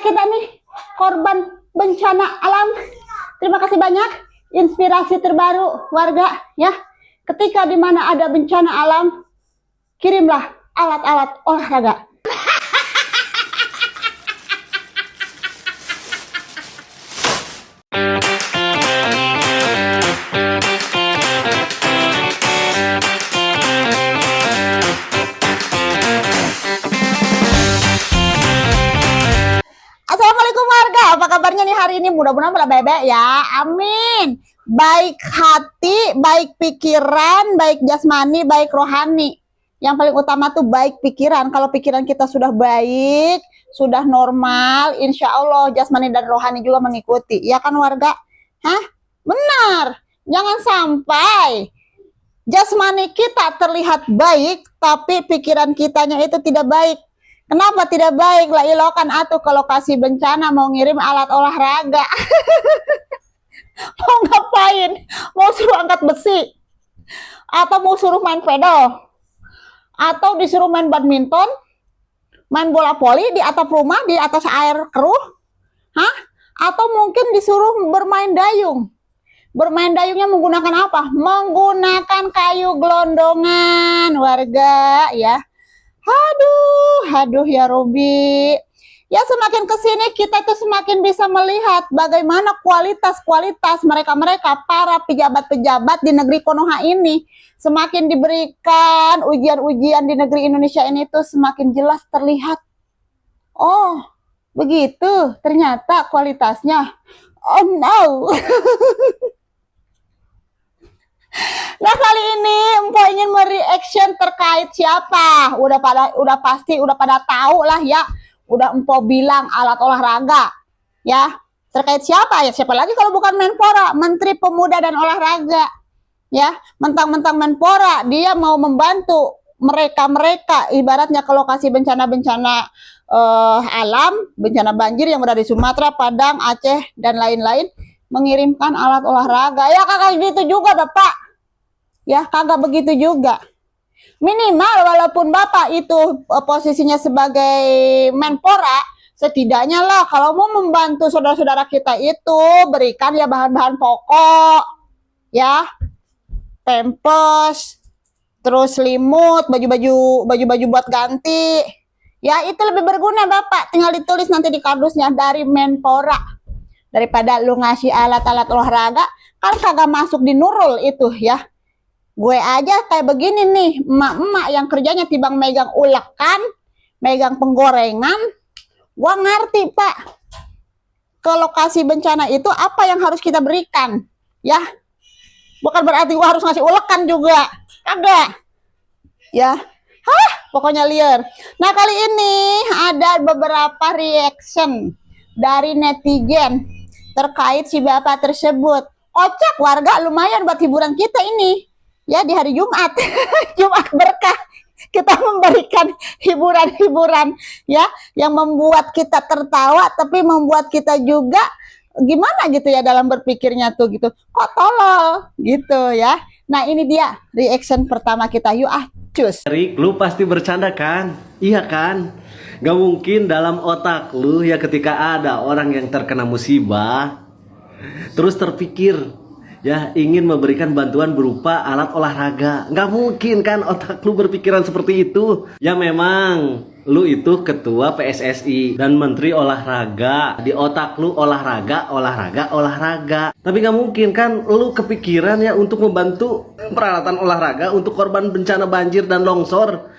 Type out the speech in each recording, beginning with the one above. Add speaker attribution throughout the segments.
Speaker 1: kita nih korban bencana alam. Terima kasih banyak inspirasi terbaru warga ya. Ketika dimana ada bencana alam, kirimlah alat-alat olahraga. Assalamualaikum warga, apa kabarnya nih hari ini? Mudah-mudahan pada bebek ya, amin. Baik hati, baik pikiran, baik jasmani, baik rohani. Yang paling utama tuh baik pikiran. Kalau pikiran kita sudah baik, sudah normal, insya Allah jasmani dan rohani juga mengikuti. Ya kan warga? Hah? Benar. Jangan sampai jasmani kita terlihat baik, tapi pikiran kitanya itu tidak baik. Kenapa tidak baik? Lah ilokan atuh ke lokasi bencana mau ngirim alat olahraga. Mau ngapain? Mau suruh angkat besi? Atau mau suruh main pedal? Atau disuruh main badminton? Main bola voli di atap rumah, di atas air keruh? Hah? Atau mungkin disuruh bermain dayung? Bermain dayungnya menggunakan apa? Menggunakan kayu gelondongan warga ya. Aduh ya Robi. Ya semakin kesini kita tuh semakin bisa melihat bagaimana kualitas mereka para pejabat-pejabat di negeri Konoha ini. Semakin diberikan ujian-ujian di negeri Indonesia ini tuh semakin jelas terlihat. Oh, begitu ternyata kualitasnya. Oh no. Nah kali ini Empo ingin mereaction terkait siapa? Udah pasti udah pada tahu lah ya. Udah Empo bilang alat olahraga. Ya, terkait siapa ya? Siapa lagi kalau bukan Menpora, Menteri Pemuda dan Olahraga. Ya, mentang-mentang Menpora dia mau membantu mereka ibaratnya ke lokasi bencana-bencana alam, bencana banjir yang berada di Sumatera, Padang, Aceh dan lain-lain mengirimkan alat olahraga. Ya kagak gitu juga, Bapak. Ya kagak begitu juga. Minimal walaupun Bapak itu posisinya sebagai Menpora, setidaknya lah kalau mau membantu saudara-saudara kita itu berikan ya bahan-bahan pokok ya, pampers, terus selimut, baju-baju buat ganti. Ya itu lebih berguna Bapak, tinggal ditulis nanti di kardusnya dari Menpora. Daripada lu ngasih alat-alat olahraga kan kagak masuk di Nurul itu ya. Gue aja kayak begini nih, emak-emak yang kerjanya tibang megang ulekan, megang penggorengan, gue ngerti Pak, ke lokasi bencana itu apa yang harus kita berikan, ya. Bukan berarti gue harus ngasih ulekan juga, kagak, ya. Hah, pokoknya liar. Nah kali ini ada beberapa reaction dari netizen terkait si bapak tersebut. Kocak warga, lumayan buat hiburan kita ini. Ya di hari Jumat, Jumat berkah, kita memberikan hiburan-hiburan ya yang membuat kita tertawa tapi membuat kita juga gimana gitu ya dalam berpikirnya tuh gitu, kok tolol gitu ya. Nah ini dia reaction pertama kita, yuk cus.
Speaker 2: Rick, lu pasti bercanda kan? Iya kan? Gak mungkin dalam otak lu ya ketika ada orang yang terkena musibah terus terpikir ya ingin memberikan bantuan berupa alat olahraga. Nggak mungkin kan otak lu berpikiran seperti itu. Ya memang lu itu ketua PSSI dan menteri olahraga. Di otak lu olahraga. Tapi nggak mungkin kan lu kepikiran ya untuk membantu peralatan olahraga untuk korban bencana banjir dan longsor.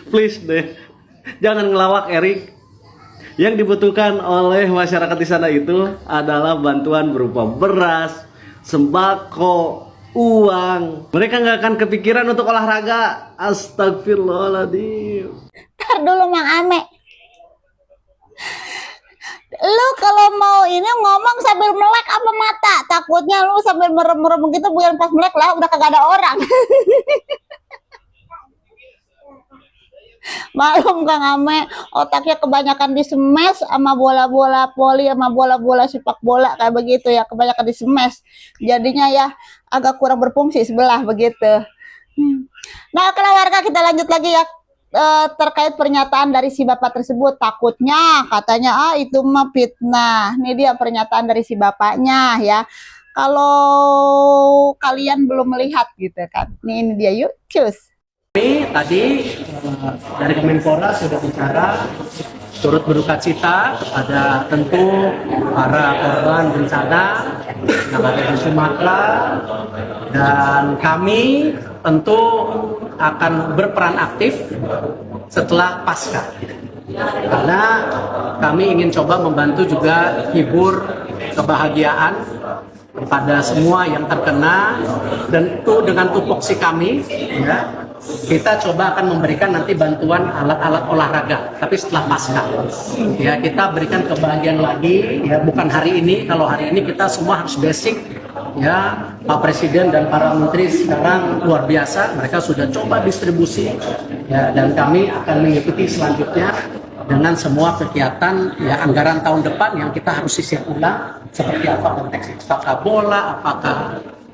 Speaker 2: Please deh, jangan ngelawak Erik. Yang dibutuhkan oleh masyarakat di sana itu adalah bantuan berupa beras, sembako, uang. Mereka nggak akan kepikiran untuk olahraga. Astagfirullahaladzim.
Speaker 1: Ntar dulu Mang Ame. Lu kalau mau ini ngomong sambil melek apa mata? Takutnya lu sambil merem-merem gitu bukan pas melek lah udah kagak ada orang. Malum Kang Ame, otaknya kebanyakan di smash sama bola-bola voli sama bola-bola sepak bola kayak begitu ya, kebanyakan di smash. Jadinya ya agak kurang berfungsi sebelah begitu. Nah, keluarga kita lanjut lagi ya. terkait pernyataan dari si bapak tersebut. Takutnya katanya itu mah fitnah. Ini dia pernyataan dari si bapaknya ya. Kalau kalian belum melihat gitu kan. Ini dia, yuk cus.
Speaker 3: Tadi dari Kemenpora sudah bicara turut berduka cita kepada tentu para korban bencana yang ada di Sumatera, dan kami tentu akan berperan aktif setelah pasca, karena kami ingin coba membantu juga hibur kebahagiaan kepada semua yang terkena, dan itu dengan tupoksi kami ya, kita coba akan memberikan nanti bantuan alat-alat olahraga, tapi setelah pasca ya, kita berikan kebahagiaan lagi ya, bukan hari ini. Kalau hari ini kita semua harus basic ya, Pak Presiden dan para menteri sekarang luar biasa, mereka sudah coba distribusi ya, dan kami akan mengikuti selanjutnya dengan semua kegiatan ya, anggaran tahun depan yang kita harus sisir ulang, seperti apa konteksnya, apakah bola, apakah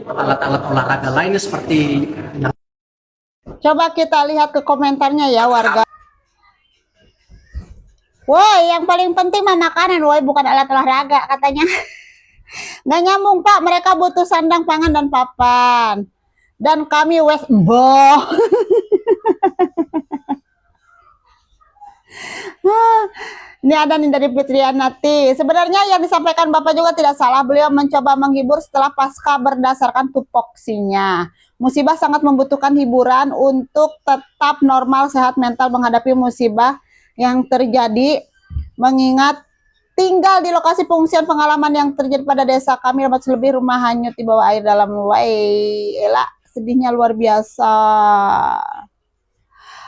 Speaker 3: alat-alat olahraga lainnya seperti yang.
Speaker 1: Coba kita lihat ke komentarnya ya warga. Woi, yang paling penting mah makanan, woi, bukan alat olahraga katanya. Nggak nyambung Pak, mereka butuh sandang, pangan, dan papan. Dan kami wes boh. Ini ada nih dari Fitrianati. Sebenarnya yang disampaikan Bapak juga tidak salah. Beliau mencoba menghibur setelah pasca berdasarkan tupoksinya. Musibah sangat membutuhkan hiburan untuk tetap normal, sehat mental menghadapi musibah yang terjadi. Mengingat tinggal di lokasi pengungsian, pengalaman yang terjadi pada desa kami, lebih rumah hanyut di bawah air dalam. Elah, sedihnya luar biasa.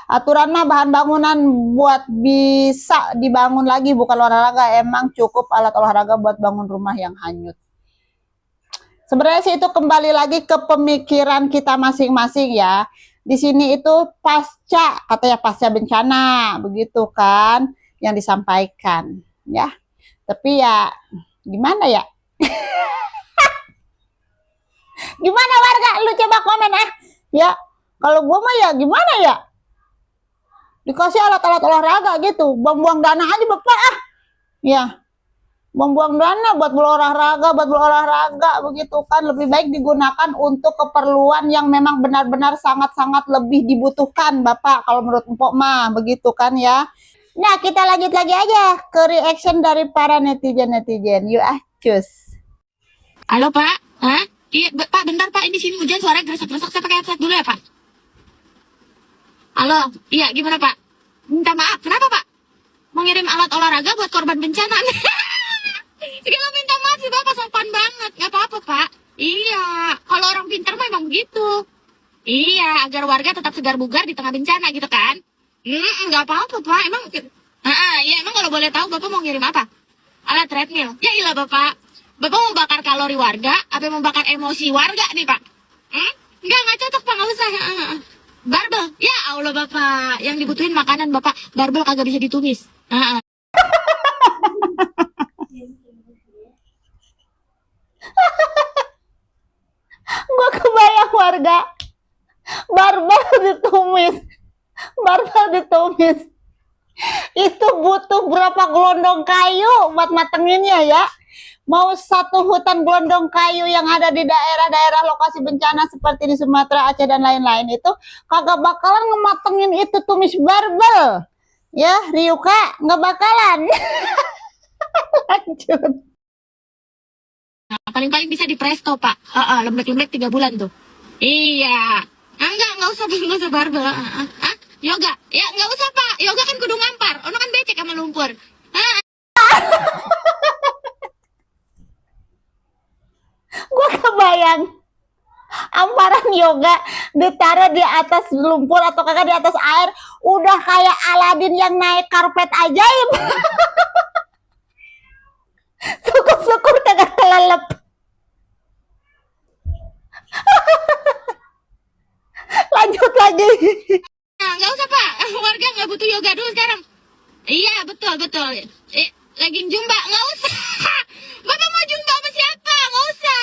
Speaker 1: Aturan mah bahan bangunan buat bisa dibangun lagi, bukan olahraga. Emang cukup alat olahraga buat bangun rumah yang hanyut. Sebenarnya sih itu kembali lagi ke pemikiran kita masing-masing ya. Di sini itu pasca, katanya pasca bencana, begitu kan yang disampaikan ya. Tapi ya gimana ya? Gimana warga? Lu coba komen ya. Kalau gua mah ya gimana ya? Dikasih alat-alat olahraga gitu, buang-buang dana aja Bapak ya, buang-buang dana buat berolahraga begitu kan. Lebih baik digunakan untuk keperluan yang memang benar-benar sangat-sangat lebih dibutuhkan Bapak, kalau menurut Empok mah begitu kan ya. Nah, kita lanjut lagi aja ke reaction dari para netizen. Yuk cus.
Speaker 4: Halo Pak, iya Pak, bentar Pak, ini sini hujan suaranya gresek-gresek, saya pakai headset dulu ya Pak. Halo, iya gimana Pak? Minta maaf, kenapa Pak? Mau ngirim alat olahraga buat korban bencana. Segala minta maaf sih Bapak, sopan banget, nggak apa-apa Pak. Iya, kalau orang pintar mah emang gitu. Iya, agar warga tetap segar bugar di tengah bencana gitu kan. Nggak apa-apa Pak, emang. Ya emang kalau boleh tahu Bapak mau ngirim apa? Alat treadmill. Ya ilah Bapak. Bapak mau bakar kalori warga, apa mau bakar emosi warga nih Pak? Nggak cocok Pak, nggak usah. Barbel, ya Allah Bapak, yang dibutuhin makanan Bapak, barbel kagak bisa ditumis.
Speaker 1: Gua kebayang warga, barbel ditumis. Itu butuh berapa gelondong kayu buat matenginnya ya. Mau satu hutan gelondong kayu yang ada di daerah-daerah lokasi bencana seperti di Sumatera, Aceh, dan lain-lain itu kagak bakalan ngematengin itu tumis barbel. Ya, Ryuka, nggak bakalan. Lanjut.
Speaker 4: Nah, paling-paling bisa di presto Pak. Lembek-lembek 3 bulan tuh. Iya. Nggak usah barbel. Yoga, ya nggak usah Pak. Yoga kan kudu ngampar. Ono kan becek sama lumpur.
Speaker 1: Gue kebayang amparan yoga ditaruh di atas lumpur atau kagak di atas air, udah kayak Aladin yang naik karpet ajaib. Syukur-syukur kagak kelelep. Lanjut lagi.
Speaker 4: Nah, nggak usah Pak. Warga nggak butuh yoga dulu sekarang. Iya betul. Lagi jumba nggak usah. Bapak mau jumba sama siapa? Nggak usah.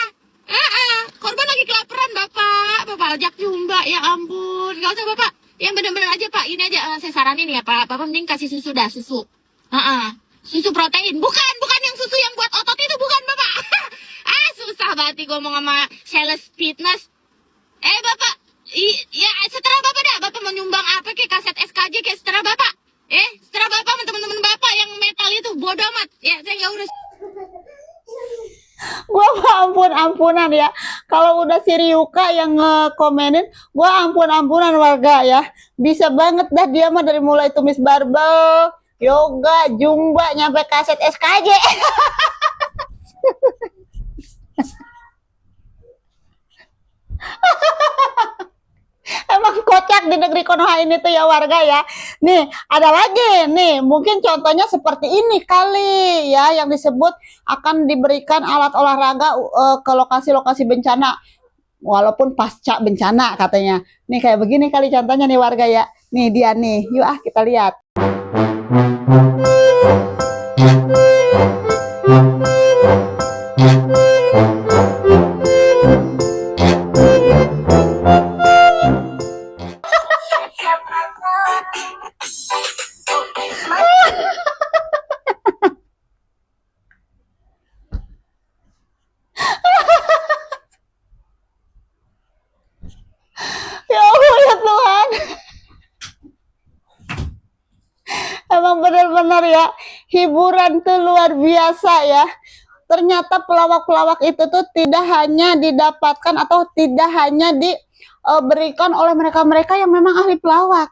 Speaker 4: Korban lagi kelaparan Bapak ajak jumba, ya ampun, nggak usah Bapak. yang bener-bener aja Pak, ini aja saya saranin ya Pak, Bapak mending kasih susu dah, susu. Susu protein, bukan yang susu yang buat otot itu, bukan Bapak. Susah banget nih ngomong sama sales fitness. Bapak, ya setelah Bapak dah, Bapak mau nyumbang apa kayak kaset SKJ kayak setelah Bapak. Setelah Bapak sama teman-teman Bapak yang metal itu bodoh amat. Ya, saya nggak urus.
Speaker 1: Gua ampunan ya. Kalau udah si Ryuka yang ngekomenin, gua ampunan warga ya. Bisa banget dah dia mah dari mulai tumis barbel, yoga, jumba, nyampe kaset SKJ. Emang kocak di negeri Konoha ini tuh ya warga ya. Nih, ada lagi nih, mungkin contohnya seperti ini kali ya, yang disebut akan diberikan alat olahraga ke lokasi-lokasi bencana walaupun pasca bencana katanya. Nih kayak begini kali contohnya nih warga ya. Nih dia nih. Yuk kita lihat. Ya Allah ya Tuhan. Emang benar-benar ya, hiburan tuh luar biasa ya. Ternyata pelawak-pelawak itu tuh tidak hanya didapatkan atau tidak hanya diberikan oleh mereka-mereka yang memang ahli pelawak.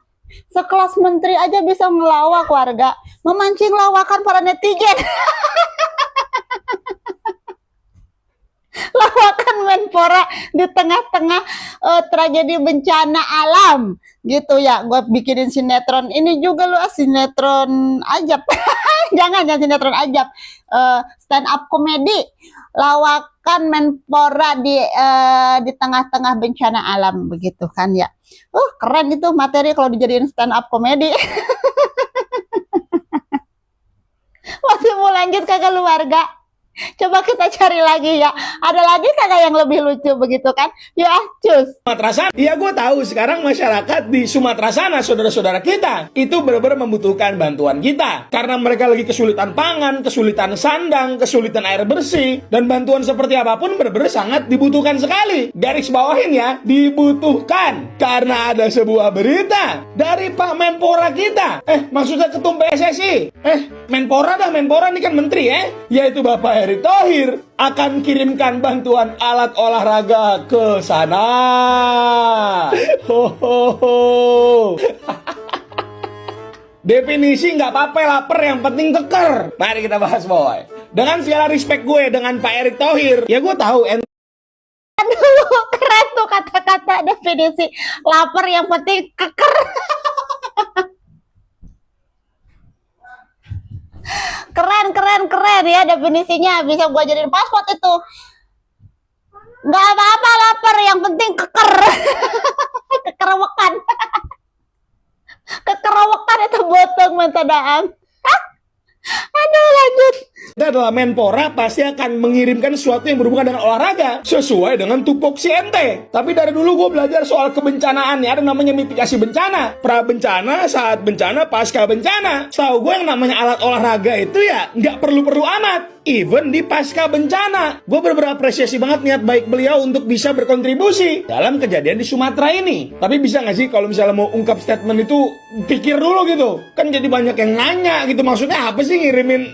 Speaker 1: Sekelas menteri aja bisa ngelawak warga, memancing lawakan para netizen. Lawakan Menpora di tengah-tengah tragedi bencana alam gitu ya. Gue bikinin sinetron ini juga lu, sinetron ajab. jangan sinetron ajab, stand up komedi lawakan Menpora di tengah-tengah bencana alam begitu kan ya. Keren itu materi kalau dijadiin stand up komedi. Masih mau lanjut kagak lu warga? Coba kita cari lagi ya. Ada lagi kagak yang lebih lucu begitu kan? Ya, cus.
Speaker 5: Sumatera sana. Ya gue tahu sekarang masyarakat di Sumatera sana, saudara-saudara kita, itu benar-benar membutuhkan bantuan kita. Karena mereka lagi kesulitan pangan, kesulitan sandang, kesulitan air bersih. Dan bantuan seperti apapun benar-benar sangat dibutuhkan sekali. Garis bawahin ya, dibutuhkan. Karena ada sebuah berita dari Pak Menpora kita. Maksudnya Ketum PSSI. Menpora ini kan menteri yaitu Bapak Erick Thohir akan kirimkan bantuan alat olahraga ke sana. Definisi nggak apa-apa lapar, yang penting keker. Mari kita bahas boy. Dengan segala respect gue dengan Pak Erick Thohir, ya gue tahu
Speaker 1: Aduh, keren tuh kata-kata definisi lapar yang penting keker. keren ya definisinya, bisa gua jadiin password itu. Nggak apa-apa lapar, yang penting keker. Kekerewekan. Kekerewekan itu botong mentadaang. Aduh, lanjut.
Speaker 5: Kita adalah Menpora pasti akan mengirimkan sesuatu yang berhubungan dengan olahraga sesuai dengan tupoksi ente. Tapi dari dulu gue belajar soal kebencanaan ya, ada namanya mitigasi bencana, pra bencana, saat bencana, pasca bencana. Tahu gue yang namanya alat olahraga itu ya nggak perlu-perlu amat. Even di pasca bencana, gue bener-bener apresiasi banget niat baik beliau untuk bisa berkontribusi dalam kejadian di Sumatera ini. Tapi bisa nggak sih kalau misalnya mau ungkap statement itu pikir dulu gitu? Kan jadi banyak yang nanya gitu, maksudnya apa sih ngirimin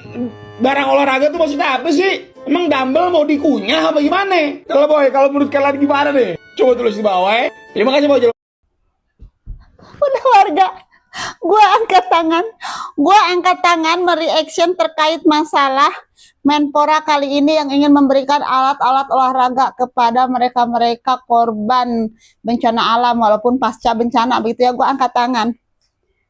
Speaker 5: barang olahraga tuh, maksudnya apa sih? Emang dumbbell mau dikunyah apa gimana? Kalau boy, kalau menurut kalian gimana deh? Coba tulis di bawah ya. Terima kasih boy.
Speaker 1: Udah warga, gue angkat tangan mereaction terkait masalah Menpora kali ini yang ingin memberikan alat-alat olahraga kepada mereka-mereka korban bencana alam walaupun pasca bencana begitu ya. Gue angkat tangan.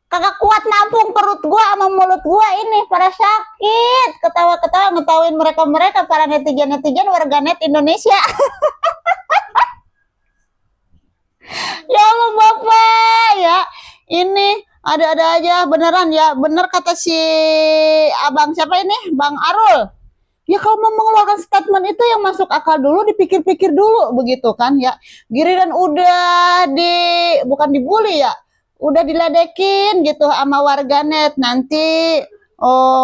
Speaker 1: Kagak kuat nampung perut gue sama mulut gue ini, pada sakit. Ketawa-ketawa ngetawain mereka-mereka para netizen-netizen warganet Indonesia. Ya Allah Bapak ya, ini ada-ada aja beneran ya. Bener kata si abang siapa ini, Bang Arul. Ya kalau mau mengeluarkan statement itu yang masuk akal dulu, dipikir-pikir dulu begitu kan ya. Giliran udah bukan dibully ya, udah diledekin gitu sama warganet, nanti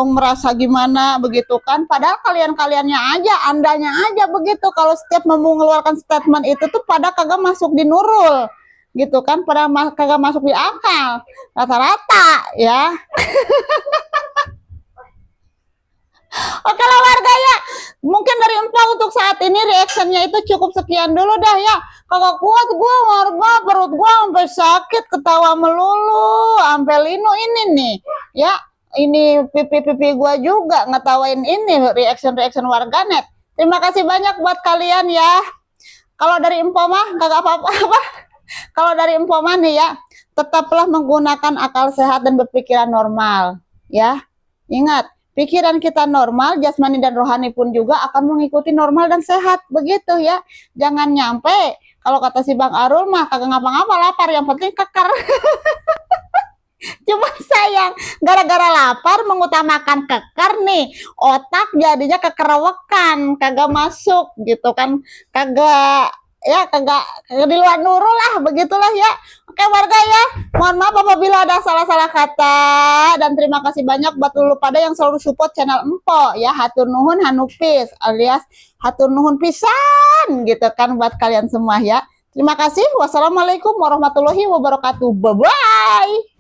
Speaker 1: merasa gimana begitu kan, padahal kalian-kaliannya aja, andanya aja begitu, kalau setiap mau mengeluarkan statement itu tuh pada kagak masuk di Nurul gitu kan, pada kagak masuk di akal rata-rata ya. Oke lah warga ya, mungkin dari Empok untuk saat ini reactionnya itu cukup sekian dulu dah ya. Kagak kuat gua warga, perut gua sampai sakit, ketawa melulu, sampai linu ini nih ya. Ini pipi-pipi gua juga ngetawain ini reaction warganet. Terima kasih banyak buat kalian ya. Kalau dari Empok mah kagak apa-apa. Kalau dari Empok mah nih ya, tetaplah menggunakan akal sehat dan berpikiran normal ya. Ingat, pikiran kita normal, jasmani dan rohani pun juga akan mengikuti normal dan sehat begitu ya. Jangan nyampe kalau kata si Bang Arul mah kagak ngapa-ngapa lapar, yang penting keker. Cuma sayang gara-gara lapar mengutamakan keker nih, otak jadinya kekerewekan, kagak masuk gitu kan, kagak di luar Nurul lah, begitulah ya. Oke warga ya, mohon maaf apabila ada salah-salah kata, dan terima kasih banyak buat dulu pada yang selalu support channel Empok ya. Hatur nuhun hanupis alias hatur nuhun pisan gitu kan buat kalian semua ya. Terima kasih. Wassalamualaikum warahmatullahi wabarakatuh. Bye bye.